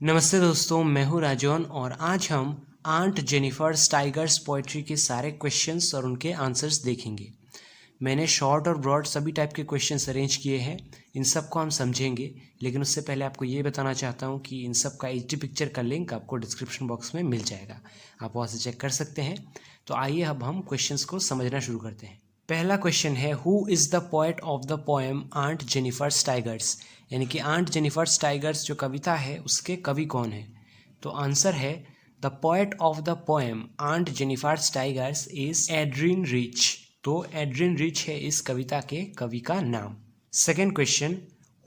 नमस्ते दोस्तों, मैं हूँ राजौन और आज हम आंट जेनिफर स्टाइगर्स पोइट्री के सारे क्वेश्चंस और उनके आंसर्स देखेंगे। मैंने शॉर्ट और ब्रॉड सभी टाइप के क्वेश्चंस अरेंज किए हैं। इन सब को हम समझेंगे, लेकिन उससे पहले आपको ये बताना चाहता हूँ कि इन सब का एचडी पिक्चर का लिंक आपको डिस्क्रिप्शन बॉक्स में मिल जाएगा, आप वहाँ से चेक कर सकते हैं। तो आइए अब हम क्वेश्चंस को समझना शुरू करते हैं। पहला क्वेश्चन है, who is the poet of the poem aunt Jennifer tigers, यानी कि आंट जेनिफर स्टाइगर्स जो कविता है उसके कवि कौन है। तो आंसर है the poet of the poem aunt Jennifer tigers is Adrienne Rich. तो एड्रिन रिच है इस कविता के कवि का नाम। Second question,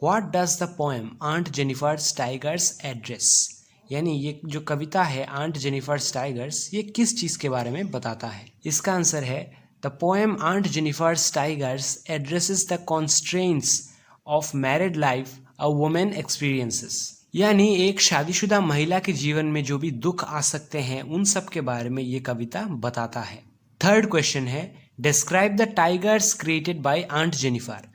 what does the poem aunt Jennifer tigers address, यानी ये जो कविता है आंट जेनिफर स्टाइगर्स ये किस चीज़ के बारे में बताता है। इसका आंसर है the poem aunt Jennifer tigers addresses the constraints of married life a women experiences, यानी एक शादीशुदा महिला के जीवन में जो भी दुख आ सकते हैं उन सब के बारे में ये कविता बताता है। थर्ड क्वेश्चन है, describe the tigers created by aunt Jennifer.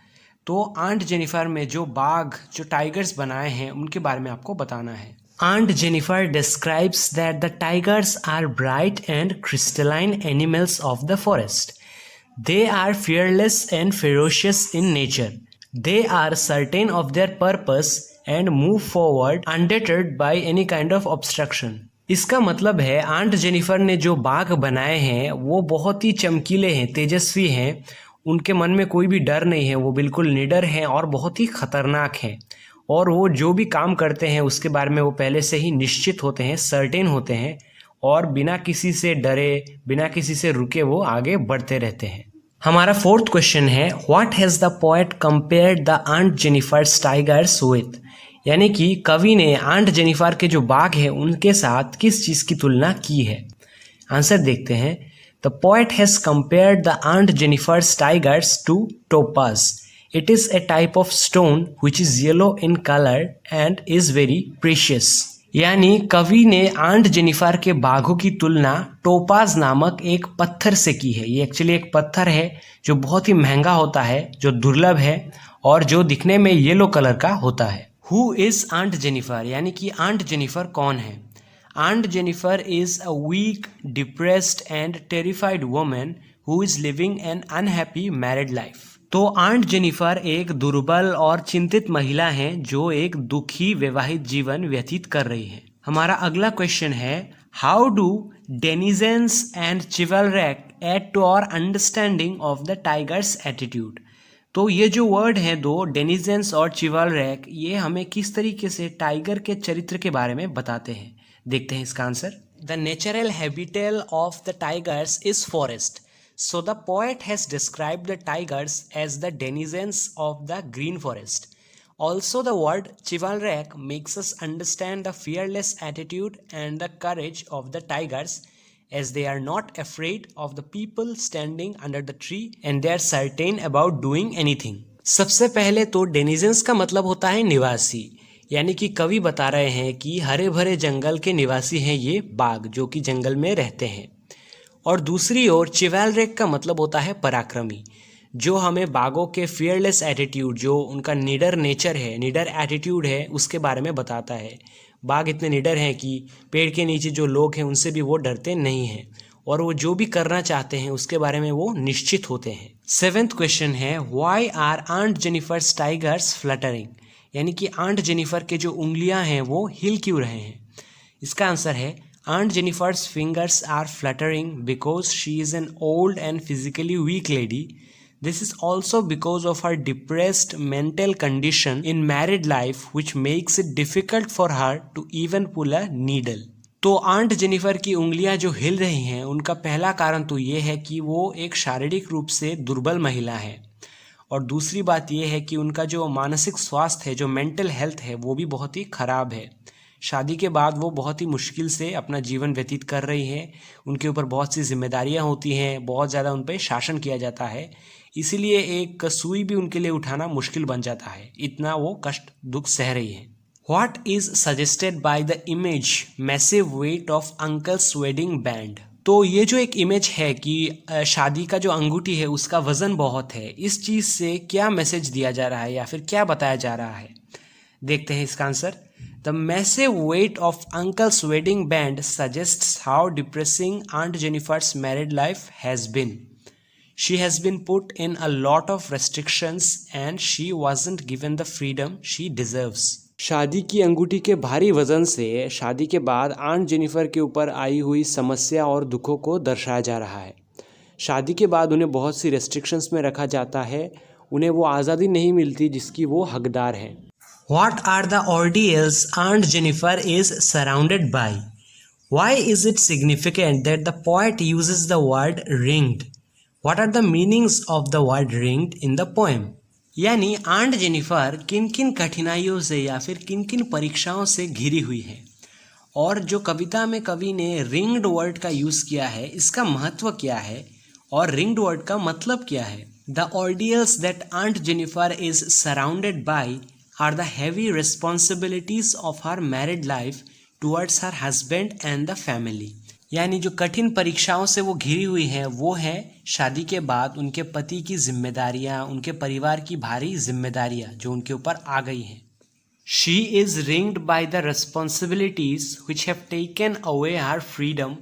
तो आंट जेनिफर में जो बाघ जो टाइगर्स बनाए हैं उनके बारे में आपको बताना है। Aunt Jennifer describes that the tigers are bright and crystalline animals of the forest. They are fearless and ferocious in nature. They are certain of their purpose and move forward undeterred by any kind of obstruction. इसका मतलब है aunt Jennifer ने जो बाघ बनाए हैं वो बहुत ही चमकीले हैं, तेजस्वी हैं, उनके मन में कोई भी डर नहीं है, वो बिल्कुल निडर हैं और बहुत ही खतरनाक हैं, और वो जो भी काम करते हैं उसके बारे में वो पहले से ही निश्चित होते हैं, सर्टेन होते हैं, और बिना किसी से डरे बिना किसी से रुके वो आगे बढ़ते रहते हैं। हमारा फोर्थ क्वेश्चन है, what has the poet compared the aunt Jennifer tigers with, यानी कि कवि ने आंट जेनिफर के जो बाघ हैं उनके साथ किस चीज़ की तुलना की है। आंसर देखते हैं। The poet has compared the aunt Jennifer tigers to topaz. It is a type of stone which is yellow in color and is very precious. यानी कवि ने आंट जेनिफर के बाघों की तुलना टोपाज नामक एक पत्थर से की है। ये एक्चुअली एक पत्थर है जो बहुत ही महंगा होता है, जो दुर्लभ है और जो दिखने में येलो कलर का होता है। हु इज आंट जेनिफर, यानी कि आंट जेनिफर कौन है। Aunt Jennifer is a weak, depressed and terrified woman who is living an unhappy married life. तो आंट जेनिफर एक दुर्बल और चिंतित महिला हैं जो एक दुखी वैवाहिक जीवन व्यतीत कर रही है। हमारा अगला क्वेश्चन है, how do denizens and chivalric aid to our understanding of the tigers attitude. तो ये जो वर्ड हैं दो, डेनिजेंस और चिवलरैक, ये हमें किस तरीके से टाइगर के चरित्र के बारे में बताते हैं। देखते हैं इसका answer. The natural habitat of the tigers is forest. So the poet has described the tigers as the denizens of the green forest. Also the word chivalric makes us understand the fearless attitude and the courage of the tigers, as they are not afraid of the people standing under the tree and they are certain about doing anything. सबसे पहले तो denizens का मतलब होता है निवासी, यानी कि कवि बता रहे हैं कि हरे भरे जंगल के निवासी हैं ये बाघ जो कि जंगल में रहते हैं। और दूसरी ओर चिवलरिक का मतलब होता है पराक्रमी, जो हमें बाघों के फियरलेस एटीट्यूड, जो उनका निडर नेचर है, निडर एटीट्यूड है, उसके बारे में बताता है। बाघ इतने निडर हैं कि पेड़ के नीचे जो लोग हैं उनसे भी वो डरते नहीं हैं और वो जो भी करना चाहते हैं उसके बारे में वो निश्चित होते हैं। सेवेंथ क्वेश्चन है, why are aunt Jennifer tigers fluttering, यानी कि आंट जेनिफर के जो उंगलियां हैं वो हिल क्यों रहे हैं। इसका आंसर है, Aunt Jennifer's fingers are fluttering because she is an old and physically weak lady. This is also because of her depressed mental condition in married life, which makes it difficult for her to even pull a needle. तो aunt Jennifer की उंगलियां जो हिल रही हैं उनका पहला कारण तो ये है कि वो एक शारीरिक रूप से दुर्बल महिला है, और दूसरी बात ये है कि उनका जो मानसिक स्वास्थ्य है, जो मेंटल हेल्थ है, वो भी बहुत ही खराब है। शादी के बाद वो बहुत ही मुश्किल से अपना जीवन व्यतीत कर रही हैं, उनके ऊपर बहुत सी जिम्मेदारियां होती हैं, बहुत ज़्यादा उन पर शासन किया जाता है, इसीलिए एक सुई भी उनके लिए उठाना मुश्किल बन जाता है, इतना वो कष्ट दुख सह रही है। What is suggested by the image massive weight of uncle's wedding band. तो ये जो एक इमेज है कि शादी का जो अंगूठी है उसका वजन बहुत है, इस चीज़ से क्या मैसेज दिया जा रहा है या फिर क्या बताया जा रहा है। देखते हैं इसका answer. The massive weight of Uncle's wedding band suggests how depressing Aunt Jennifer's married life has been. She has been put in a lot of restrictions and she wasn't given the freedom she deserves. शादी की अंगूठी के भारी वजन से शादी के बाद आंट जेनिफर के ऊपर आई हुई समस्या और दुखों को दर्शाया जा रहा है। शादी के बाद उन्हें बहुत सी रेस्ट्रिक्शंस में रखा जाता है, उन्हें वो आज़ादी नहीं मिलती जिसकी वो हकदार है। What are the ordeals Aunt Jennifer is surrounded by? Why is it significant that the poet uses the word ringed? What are the meanings of the word ringed in the poem? यानी aunt Jennifer किन किन कठिनाइयों से या फिर किन किन परीक्षाओं से घिरी हुई है, और जो कविता में कवि ने रिंग्ड वर्ड का यूज़ किया है इसका महत्व क्या है और रिंग्ड वर्ड का मतलब क्या है। The ordeals that Aunt Jennifer is surrounded by are the heavy responsibilities of her married life towards her husband and the family. यानी जो कठिन परीक्षाओं से वो घिरी हुई है वो है शादी के बाद उनके पति की जिम्मेदारियां, उनके परिवार की भारी जिम्मेदारियां जो उनके ऊपर आ गई हैं। She is ringed by the responsibilities which have taken away her freedom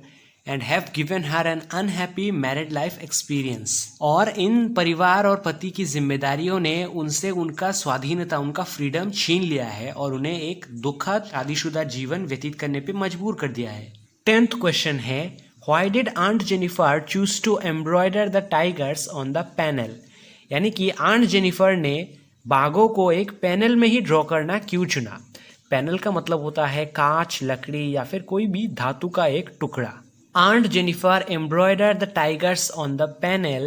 and have given her an unhappy married life experience. और इन परिवार और पति की जिम्मेदारियों ने उनसे उनका स्वाधीनता, उनका फ्रीडम छीन लिया है और उन्हें एक दुखद शादीशुदा जीवन व्यतीत करने पे मजबूर कर दिया है। 10th क्वेश्चन है, Why did Aunt Jennifer choose to embroider the tigers on the panel? यानी कि आंट जेनिफर ने बाघों को एक पैनल में ही ड्रॉ करना क्यों चुना। पैनल का मतलब होता है कांच, लकड़ी या फिर कोई भी धातु का एक टुकड़ा। Aunt Jennifer embroidered the tigers on the panel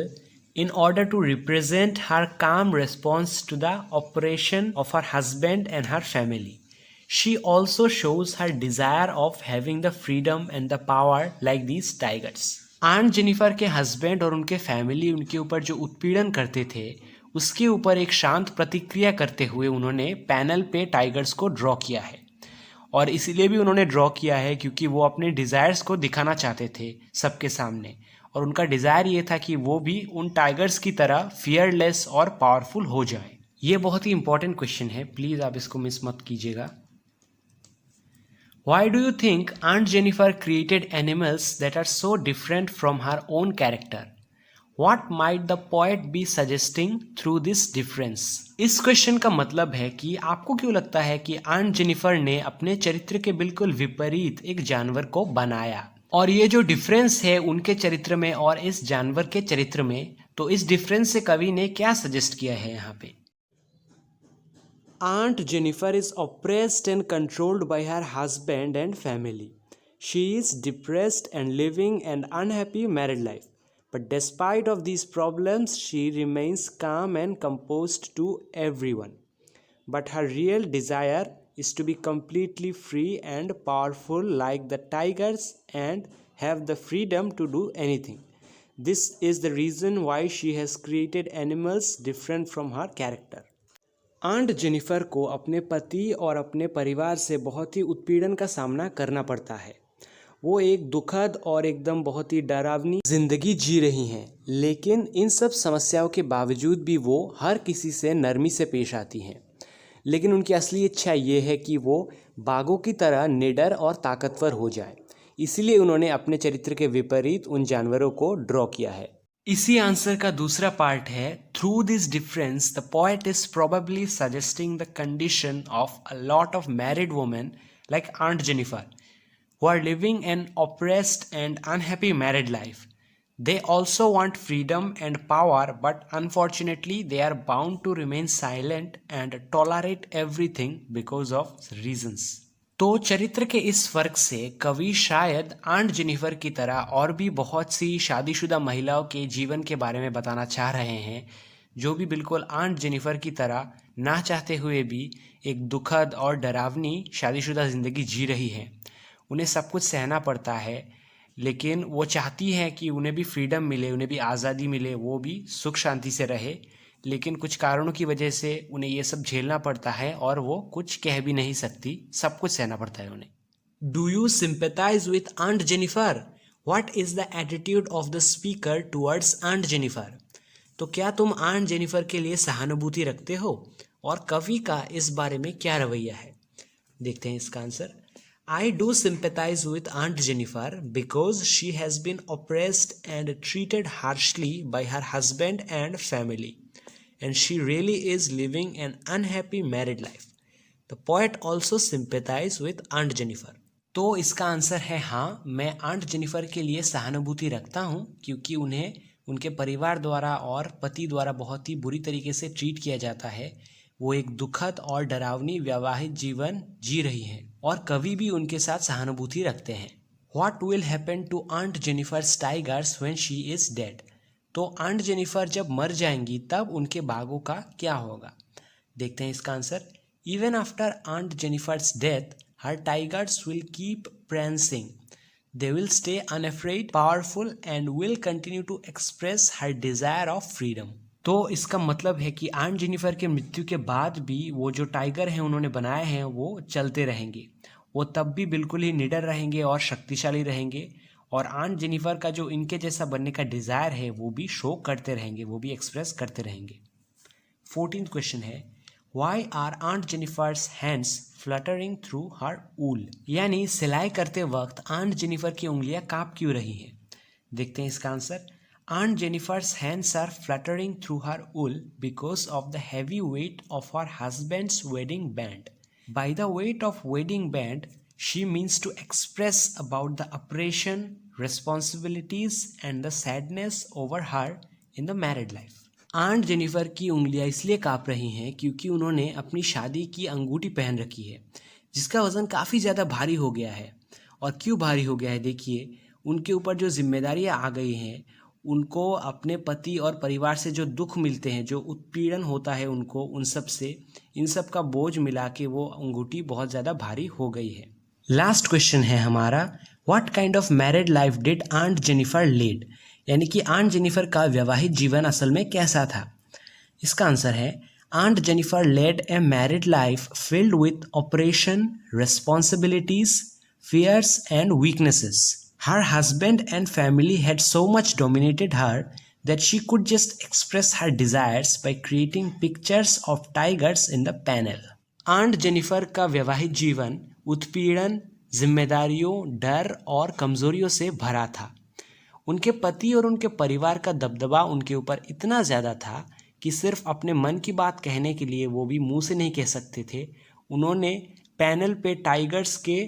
in order to represent her calm response to the operation of her husband and her family. She also shows her desire of having the freedom and the power like these tigers. Aunt Jennifer के husband और उनके family उनके ऊपर जो उत्पीड़न करते थे उसके ऊपर एक शांत प्रतिक्रिया करते हुए उन्होंने पैनल पे टाइगर्स को ड्रॉ किया है। और इसीलिए भी उन्होंने ड्रॉ किया है क्योंकि वो अपने डिज़ायर्स को दिखाना चाहते थे सबके सामने, और उनका डिज़ायर ये था कि वो भी उन टाइगर्स की तरह फियरलेस और पावरफुल हो जाए। ये बहुत ही इंपॉर्टेंट क्वेश्चन है, प्लीज़ आप इसको मिस मत कीजिएगा। Why do you think Aunt Jennifer created animals that are so different from her own character? What might the poet be suggesting through this difference? इस क्वेश्चन का मतलब है कि आपको क्यों लगता है कि आंट जेनिफर ने अपने चरित्र के बिल्कुल विपरीत एक जानवर को बनाया, और ये जो डिफरेंस है उनके चरित्र में और इस जानवर के चरित्र में, तो इस डिफरेंस से कवि ने क्या सजेस्ट किया है यहाँ पे। Aunt Jennifer is oppressed and controlled by her husband and family. She is depressed and living an unhappy married life. But despite of these problems, she remains calm and composed to everyone. But her real desire is to be completely free and powerful like the tigers and have the freedom to do anything. This is the reason why she has created animals different from her character. Aunt Jennifer को अपने पति और अपने परिवार से बहुत ही उत्पीड़न का सामना करना पड़ता है। वो एक दुखद और एकदम बहुत ही डरावनी जिंदगी जी रही हैं, लेकिन इन सब समस्याओं के बावजूद भी वो हर किसी से नरमी से पेश आती हैं। लेकिन उनकी असली इच्छा ये है कि वो बाघों की तरह निडर और ताकतवर हो जाए, इसीलिए उन्होंने अपने चरित्र के विपरीत उन जानवरों को ड्रॉ किया है। इसी आंसर का दूसरा पार्ट है, through this difference the poet is probably suggesting the condition of a lot of married women like aunt Jennifer who are living an oppressed and unhappy married life. They also want freedom and power, but unfortunately they are bound to remain silent and tolerate everything because of reasons. तो चरित्र के इस फर्क से कवि शायद aunt Jennifer की तरह और भी बहुत सी शादीशुदा महिलाओं के जीवन के बारे में बताना चाह रहे हैं, जो भी बिल्कुल आंट जेनिफर की तरह ना चाहते हुए भी एक दुखद और डरावनी शादीशुदा ज़िंदगी जी रही है। उन्हें सब कुछ सहना पड़ता है, लेकिन वो चाहती हैं कि उन्हें भी फ्रीडम मिले, उन्हें भी आज़ादी मिले, वो भी सुख शांति से रहे, लेकिन कुछ कारणों की वजह से उन्हें ये सब झेलना पड़ता है और वो कुछ कह भी नहीं सकती, सब कुछ सहना पड़ता है उन्हें। Do you sympathise with aunt Jennifer? What is the attitude of the speaker towards aunt Jennifer? तो क्या तुम आंट जेनिफर के लिए सहानुभूति रखते हो, और कवि का इस बारे में क्या रवैया है? देखते हैं इसका answer. I do sympathize with Aunt Jennifer because she has been oppressed and treated harshly by her husband and family, and she really is living an unhappy married life. The poet also sympathizes with Aunt Jennifer. तो इसका answer है हाँ, मैं aunt Jennifer के लिए सहानुभूति रखता हूँ क्योंकि उन्हें उनके परिवार द्वारा और पति द्वारा बहुत ही बुरी तरीके से ट्रीट किया जाता है। वो एक दुखद और डरावनी वैवाहिक जीवन जी रही हैं और कवि भी उनके साथ सहानुभूति रखते हैं। What will happen to Aunt Jennifer's tigers when she is dead? तो आंट जेनिफर जब मर जाएंगी तब उनके बाघों का क्या होगा? देखते हैं इसका answer. Even after Aunt Jennifer's death, her tigers will keep prancing. They will stay unafraid, powerful, and will continue to express her desire of freedom. तो इसका मतलब है कि आंट जेनिफर के मृत्यु के बाद भी वो जो टाइगर हैं उन्होंने बनाए हैं वो चलते रहेंगे। वो तब भी बिल्कुल ही निडर रहेंगे और शक्तिशाली रहेंगे और आंट जेनिफर का जो इनके जैसा बनने का डिज़ायर है वो भी शो करते रहेंगे, वो भी एक्सप्रेस करते रहेंगे। 14th क्वेश्चन है, Why are Aunt Jennifer's hands fluttering through her wool? यानी सिलाई करते वक्त आंट जेनिफर की उंगलियां कांप क्यों रही हैं? देखते हैं इसका answer. Aunt Jennifer's hands are fluttering through her wool because of the heavy weight of her husband's wedding band. By the weight of wedding band, she means to express about the oppression, responsibilities, and the sadness over her in the married life. Aunt Jennifer की उंगलियां इसलिए काँप रही हैं क्योंकि उन्होंने अपनी शादी की अंगूठी पहन रखी है जिसका वज़न काफ़ी ज़्यादा भारी हो गया है। और क्यों भारी हो गया है? देखिए, उनके ऊपर जो जिम्मेदारियां आ गई हैं, उनको अपने पति और परिवार से जो दुख मिलते हैं, जो उत्पीड़न होता है उनको, उन सब से इन सब का बोझ मिला के वो अंगूठी बहुत ज़्यादा भारी हो गई है। लास्ट क्वेश्चन है हमारा, what kind of married life did aunt Jennifer lead? यानी कि आंट जेनिफर का वैवाहिक जीवन असल में कैसा था? इसका आंसर है, aunt Jennifer led a married life filled with oppression, responsibilities, fears and weaknesses. Her husband and family had so much dominated her that she could just express her desires by creating pictures of tigers in the panel. Aunt Jennifer का वैवाहिक जीवन उत्पीड़न, जिम्मेदारियों, डर और कमजोरियों से भरा था। उनके पति और उनके परिवार का दबदबा उनके ऊपर इतना ज़्यादा था कि सिर्फ अपने मन की बात कहने के लिए वो भी मुंह से नहीं कह सकते थे। उन्होंने पैनल पे टाइगर्स के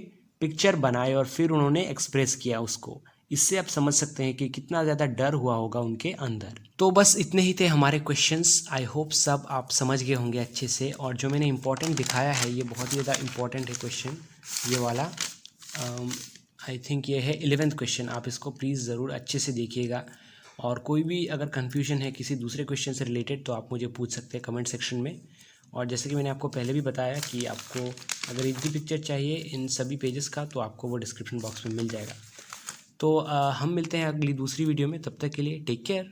पिक्चर बनाए और फिर उन्होंने एक्सप्रेस किया उसको। इससे आप समझ सकते हैं कि कितना ज़्यादा डर हुआ होगा उनके अंदर। तो बस इतने ही थे हमारे क्वेश्चंस। आई होप सब आप समझ गए होंगे अच्छे से। और जो मैंने इंपॉर्टेंट दिखाया है ये बहुत ही ज़्यादा इंपॉर्टेंट है क्वेश्चन, ये वाला। आई थिंक ये है 11th क्वेश्चन। आप इसको प्लीज़ ज़रूर अच्छे से देखिएगा। और कोई भी अगर कन्फ्यूजन है किसी दूसरे क्वेश्चन से रिलेटेड तो आप मुझे पूछ सकते हैं कमेंट सेक्शन में। और जैसे कि मैंने आपको पहले भी बताया कि आपको अगर इनकी पिक्चर चाहिए इन सभी पेजेस का तो आपको वो डिस्क्रिप्शन बॉक्स में मिल जाएगा। तो हम मिलते हैं अगली दूसरी वीडियो में। तब तक के लिए टेक केयर।